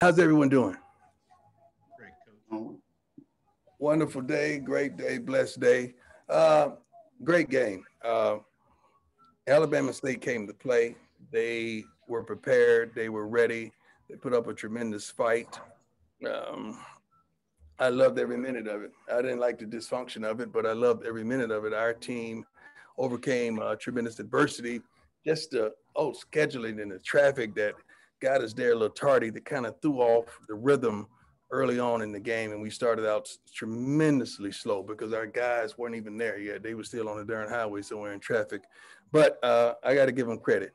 How's everyone doing? Great, coach. Wonderful day, great day, blessed day. Uh, Great game. Alabama State came to play. They were prepared. They were ready. They put up a tremendous fight. Um, I loved every minute of it. I didn't like the dysfunction of it, but I loved every minute of it. Our team overcame tremendous adversity. Just the scheduling and the traffic that got us there a little tardy that kind of threw off the rhythm early on in the game, and we started out tremendously slow because our guys weren't even there yet. They were still on the darn highway somewhere in traffic. But I got to give them credit.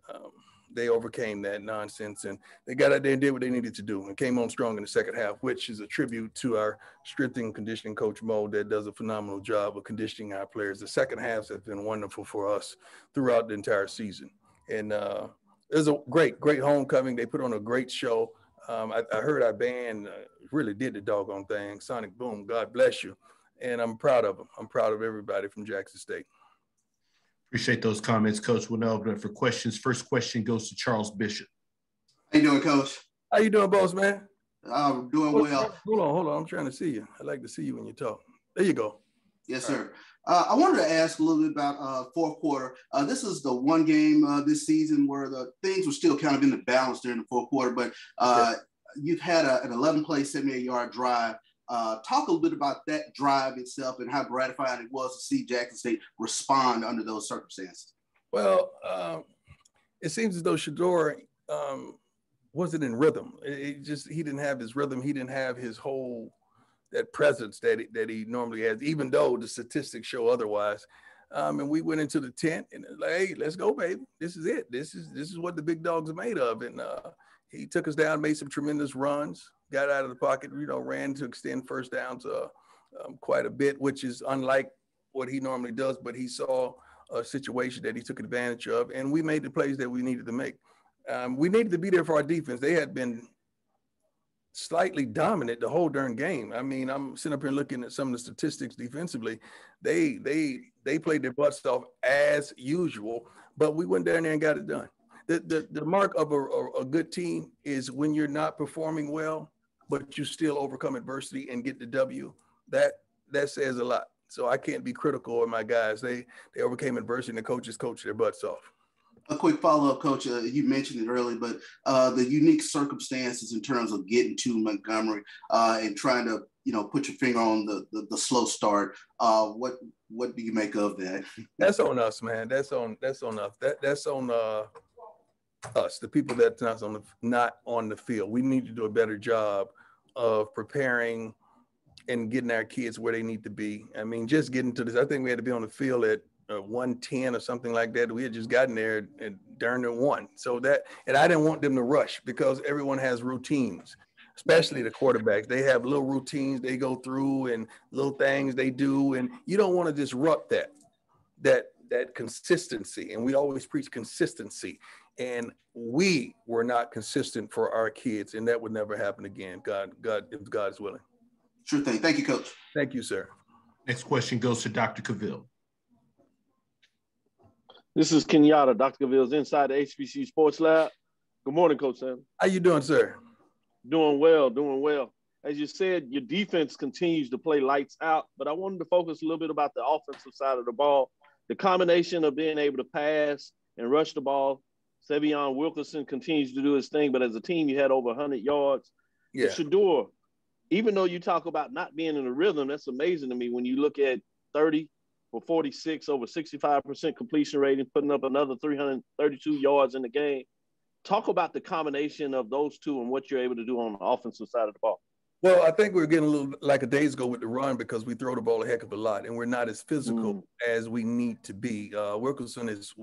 Um, they overcame that nonsense and they got out there and did what they needed to do and came on strong in the second half, which is a tribute to our strength and conditioning coach Mo that does a phenomenal job of conditioning our players. The second halves have been wonderful for us throughout the entire season. And it was a great homecoming. They put on a great show. I heard our band really did the doggone thing. Sonic Boom, God bless you. And I'm proud of them. I'm proud of everybody from Jackson State. Appreciate those comments, Coach. We'll now open up for questions. First question goes to Charles Bishop. How you doing, Coach? How you doing, boss man? I'm doing well. Hold on. I'm trying to see you. I like to see you when you talk. There you go. Yes, sir. I wanted to ask a little bit about fourth quarter. This is the one game this season where the things were still kind of in the balance during the fourth quarter, but you've had an 11-play, 78-yard drive. Talk a little bit about that drive itself and how gratifying it was to see Jackson State respond under those circumstances. Well, it seems as though Shador wasn't in rhythm. He didn't have his rhythm. He didn't have his whole that presence that he normally has, even though the statistics show otherwise. And we went into the tent and like, hey, let's go, baby. This is it. This is what the big dogs are made of. And he took us down, made some tremendous runs, got out of the pocket, ran to extend first downs quite a bit, which is unlike what he normally does. But he saw a situation that he took advantage of, and we made the plays that we needed to make. We needed to be there for our defense. They had been slightly dominant the whole darn game. I mean, I'm sitting up here looking at some of the statistics defensively. They played their butts off as usual, but we went down there and got it done. The mark of a good team is when you're not performing well, but you still overcome adversity and get the W. That says a lot. So I can't be critical of my guys. They overcame adversity and the coaches coached their butts off. A quick follow-up, Coach. You mentioned it earlier, but the unique circumstances in terms of getting to Montgomery and trying to, put your finger on the slow start. What do you make of that? That's on us, man. That's on us. That's on us, the people that's not on the field. We need to do a better job of preparing and getting our kids where they need to be. I mean, just getting to this. I think we had to be on the field at 110 or something like that. We had just gotten there and darn near one. So and I didn't want them to rush because everyone has routines, especially the quarterbacks. They have little routines they go through and little things they do, and you don't want to disrupt that consistency. And we always preach consistency, and we were not consistent for our kids, and that would never happen again. God, if God is willing. Sure thing. Thank you, Coach. Thank you, sir. Next question goes to Dr. Cavill. This is Kenyatta, Dr. Cavill's inside the HBCU Sports Lab. Good morning, Coach Sam. How you doing, sir? Doing well. As you said, your defense continues to play lights out, but I wanted to focus a little bit about the offensive side of the ball. The combination of being able to pass and rush the ball. Sevion Wilkerson continues to do his thing, but as a team, you had over 100 yards. Yeah. Shador, even though you talk about not being in a rhythm, that's amazing to me when you look at 30 for 46, over 65% completion rating, putting up another 332 yards in the game. Talk about the combination of those two and what you're able to do on the offensive side of the ball. Well, I think we're getting a little like a days ago with the run because we throw the ball a heck of a lot and we're not as physical as we need to be. Wilkerson is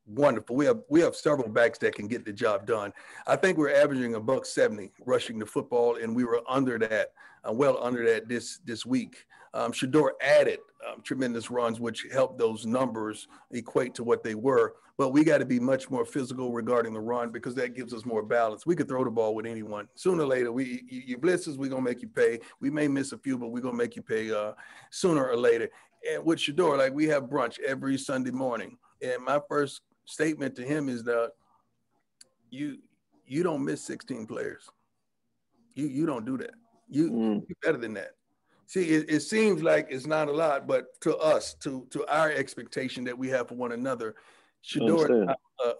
wonderful. We have several backs that can get the job done. I think we're averaging $170 rushing the football, and we were under that, well under that this week. Shador added tremendous runs, which helped those numbers equate to what they were. But we got to be much more physical regarding the run because that gives us more balance. We could throw the ball with anyone. Sooner or later, you blitzes, we're going to make you pay. We may miss a few, but we're going to make you pay sooner or later. And with Shador, like we have brunch every Sunday morning. And my first statement to him is that you don't miss 16 players. You don't do that. You're better than that. See, it seems like it's not a lot, but to us, to our expectation that we have for one another, Shador is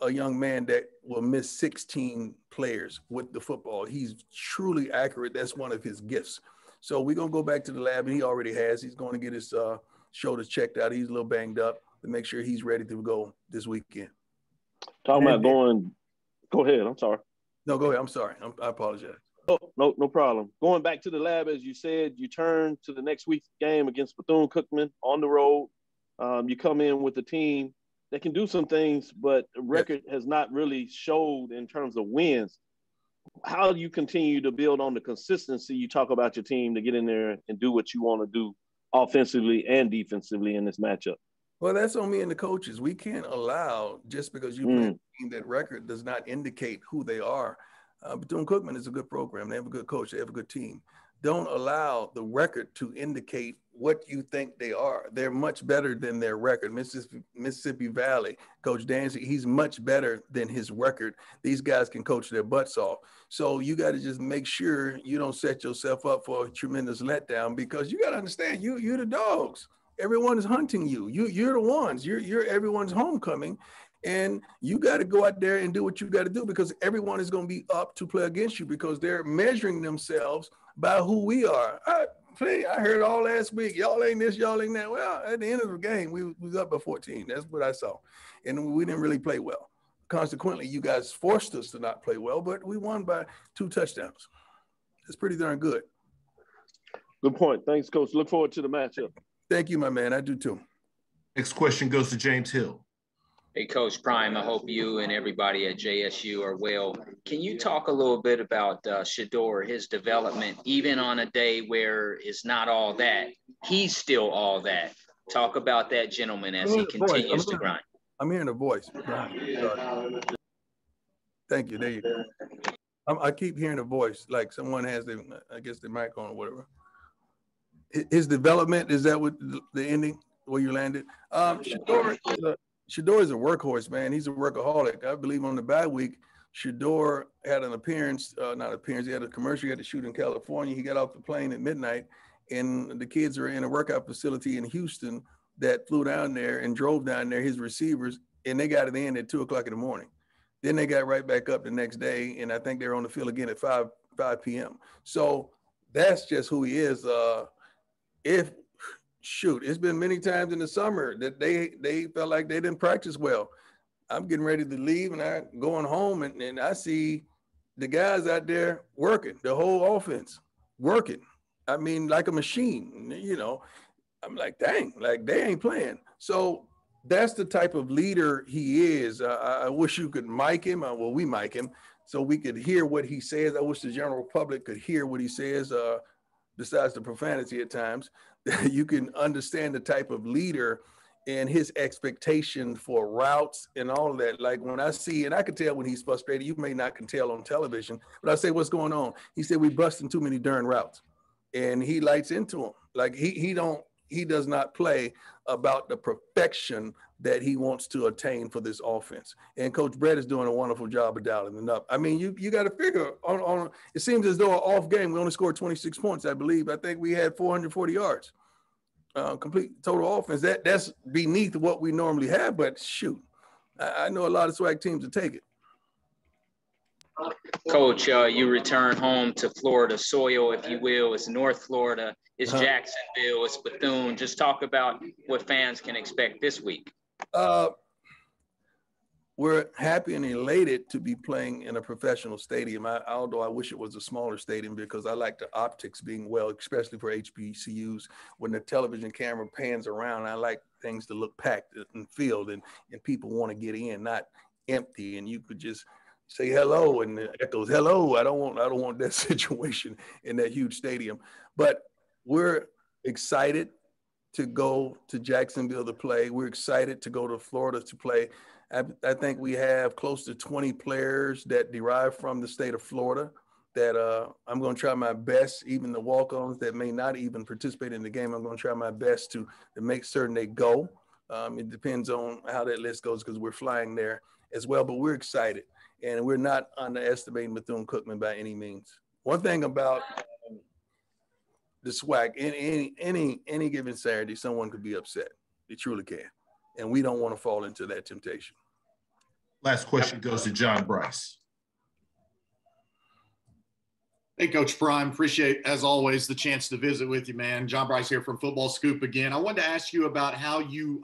a young man that will miss 16 players with the football. He's truly accurate. That's one of his gifts. So we're going to go back to the lab, and he already has. He's going to get his shoulders checked out. He's a little banged up to make sure he's ready to go this weekend. Talking about going – go ahead. I'm sorry. No, go ahead. I'm sorry. I apologize. Oh, no problem. Going back to the lab, as you said, you turn to the next week's game against Bethune-Cookman on the road. You come in with a team that can do some things, but the record has not really showed in terms of wins. How do you continue to build on the consistency you talk about your team to get in there and do what you want to do offensively and defensively in this matchup? Well, that's on me and the coaches. We can't allow, just because you play a team, that record does not indicate who they are. Bethune-Cookman is a good program. They have a good coach. They have a good team. Don't allow the record to indicate what you think they are. They're much better than their record. Mississippi Valley, Coach Dancy, he's much better than his record. These guys can coach their butts off. So you got to just make sure you don't set yourself up for a tremendous letdown, because you got to understand, you're the dogs. Everyone is hunting you. You're the ones. You're everyone's homecoming. And you got to go out there and do what you got to do, because everyone is going to be up to play against you, because they're measuring themselves by who we are. I heard all last week, y'all ain't this, y'all ain't that. Well, at the end of the game, we was up by 14. That's what I saw. And we didn't really play well. Consequently, you guys forced us to not play well, but we won by 2 touchdowns. That's pretty darn good. Good point. Thanks, Coach. Look forward to the matchup. Thank you, my man. I do too. Next question goes to James Hill. Hey, Coach Prime, I hope you and everybody at JSU are well. Can you talk a little bit about Shador, his development, even on a day where it's not all that, he's still all that? Talk about that gentleman as he continues to grind. I'm hearing a voice. Thank you. There you go. I keep hearing a voice, like someone has their mic on or whatever. His development, is that what the ending where you landed? Shador is a workhorse, man. He's a workaholic. I believe on the bye week, Shador had an appearance, he had a commercial he had to shoot in California. He got off the plane at midnight, and the kids are in a workout facility in Houston that flew down there and drove down there, his receivers, and they got it in at 2 o'clock in the morning. Then they got right back up the next day, and I think they were on the field again at 5 p.m. So that's just who he is. It's been many times in the summer that they felt like they didn't practice well. I'm getting ready to leave, and I'm going home, and I see the guys out there working, the whole offense working. I mean, like a machine, I'm like, dang, like they ain't playing. So that's the type of leader he is. I wish you could mic him. Well, we mic him so we could hear what he says. I wish the general public could hear what he says, besides the profanity at times. You can understand the type of leader and his expectation for routes and all of that. Like when I see, and I can tell when he's frustrated, you may not can tell on television, but I say, what's going on? He said, we busting too many darn routes. And he lights into them. Like he does not play about the perfection that he wants to attain for this offense. And Coach Brett is doing a wonderful job of dialing it up. I mean, you got to figure on it seems as though an off game, we only scored 26 points, I believe. I think we had 440 yards. Complete total offense. That's beneath what we normally have, but shoot, I know a lot of SWAC teams will take it. Coach, you return home to Florida soil, if you will. It's North Florida, it's Jacksonville, it's Bethune. Just talk about what fans can expect this week. We're happy and elated to be playing in a professional stadium. Although I wish it was a smaller stadium, because I like the optics being well, especially for HBCUs. When the television camera pans around, I like things to look packed and filled, and people want to get in, not empty. And you could just say hello and it echoes hello. I don't want that situation in that huge stadium. But we're excited to go to Jacksonville to play. We're excited to go to Florida to play. I think we have close to 20 players that derive from the state of Florida that I'm going to try my best, even the walk-ons that may not even participate in the game, I'm going to try my best to make certain they go. It depends on how that list goes, because we're flying there as well, but we're excited, and we're not underestimating Bethune-Cookman by any means One thing about the SWAC, any given Saturday, someone could be upset. They truly can. And we don't want to fall into that temptation. Last question goes to John Bryce. Hey, Coach Prime, appreciate, as always, the chance to visit with you, man. John Bryce here from Football Scoop again. I wanted to ask you about how you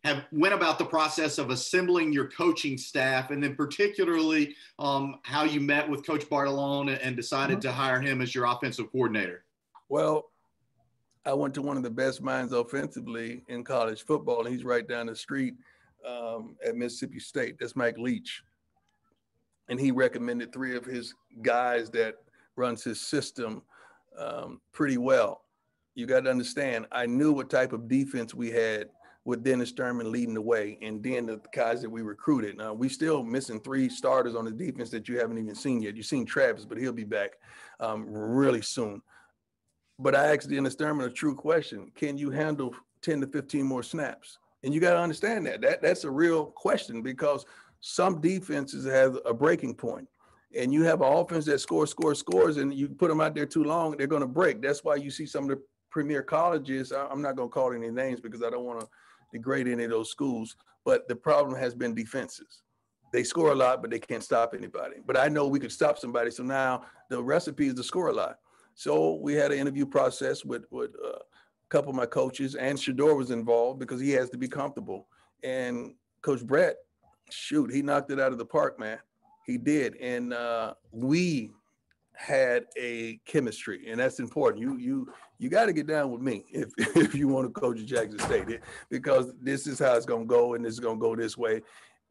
have went about the process of assembling your coaching staff, and then particularly how you met with Coach Bartolone and decided to hire him as your offensive coordinator. Well, I went to one of the best minds offensively in college football, and he's right down the street at Mississippi State. That's Mike Leach. And he recommended 3 of his guys that runs his system pretty well. You got to understand, I knew what type of defense we had with Dennis Thurman leading the way, and then the guys that we recruited. Now, we still missing 3 starters on the defense that you haven't even seen yet. You've seen Travis, but he'll be back really soon. But I asked Dennis Thurman a true question. Can you handle 10 to 15 more snaps? And you got to understand that's a real question, because some defenses have a breaking point. And you have an offense that scores, and you put them out there too long, they're going to break. That's why you see some of the premier colleges. I'm not going to call any names because I don't want to degrade any of those schools. But the problem has been defenses. They score a lot, but they can't stop anybody. But I know we could stop somebody. So now the recipe is to score a lot. So we had an interview process with a couple of my coaches, and Shador was involved because he has to be comfortable. And Coach Brett, shoot, he knocked it out of the park, man. He did. And we had a chemistry, and that's important. You got to get down with me if you want to coach at Jackson State, because this is how it's going to go, and this is going to go this way.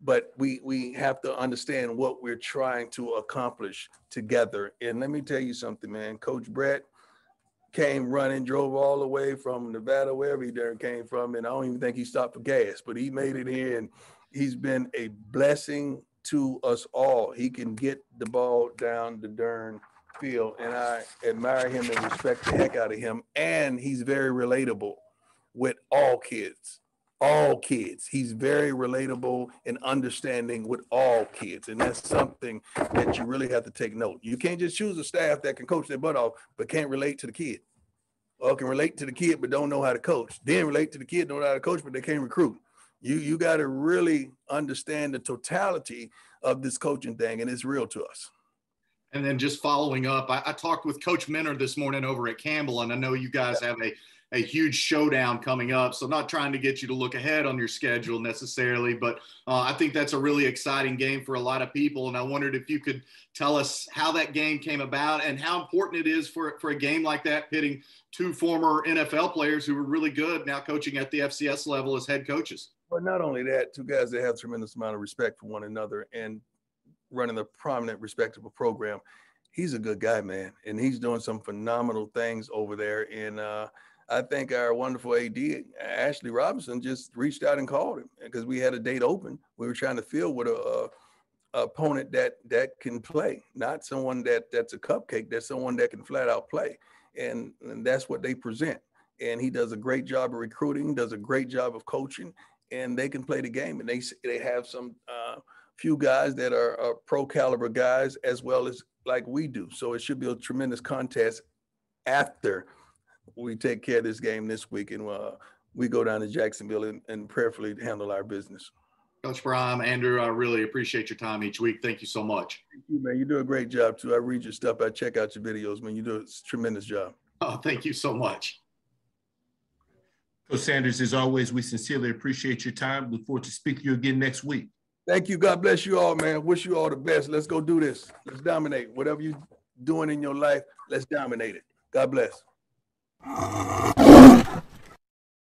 But we have to understand what we're trying to accomplish together. And let me tell you something, man. Coach Brett came running, drove all the way from Nevada, wherever he came from, and I don't even think he stopped for gas, but he made it here, and he's been a blessing to us all. He can get the ball down the darn field, and I admire him and respect the heck out of him. And he's very relatable with all kids. He's very relatable and understanding with all kids. And that's something that you really have to take note. You can't just choose a staff that can coach their butt off, but can't relate to the kid. Or can relate to the kid, but don't know how to coach. Then relate to the kid, don't know how to coach, but they can't recruit. You got to really understand the totality of this coaching thing, and it's real to us. And then just following up, I talked with Coach Minner this morning over at Campbell, and I know you guys have a huge showdown coming up. So not trying to get you to look ahead on your schedule necessarily, but I think that's a really exciting game for a lot of people. And I wondered if you could tell us how that game came about and how important it is for a game like that, pitting 2 former NFL players who were really good now coaching at the FCS level as head coaches. But not only that, 2 guys that have tremendous amount of respect for one another and running a prominent, respectable program. He's a good guy, man, and he's doing some phenomenal things over there. And I think our wonderful AD, Ashley Robinson, just reached out and called him because we had a date open. We were trying to fill with a opponent that can play, not someone that's a cupcake. That's someone that can flat out play, and that's what they present. And he does a great job of recruiting, does a great job of coaching, and they can play the game. And they have some few guys that are pro caliber guys as well as like we do. So it should be a tremendous contest after we take care of this game this week, and we go down to Jacksonville and prayerfully handle our business. Coach Prime, Andrew, I really appreciate your time each week. Thank you so much. Thank you, man. You do a great job too. I read your stuff. I check out your videos, man. You do a tremendous job. Oh, thank you so much. Coach Sanders, as always, we sincerely appreciate your time. Look forward to speaking to you again next week. Thank you. God bless you all, man. Wish you all the best. Let's go do this. Let's dominate. Whatever you're doing in your life, let's dominate it. God bless.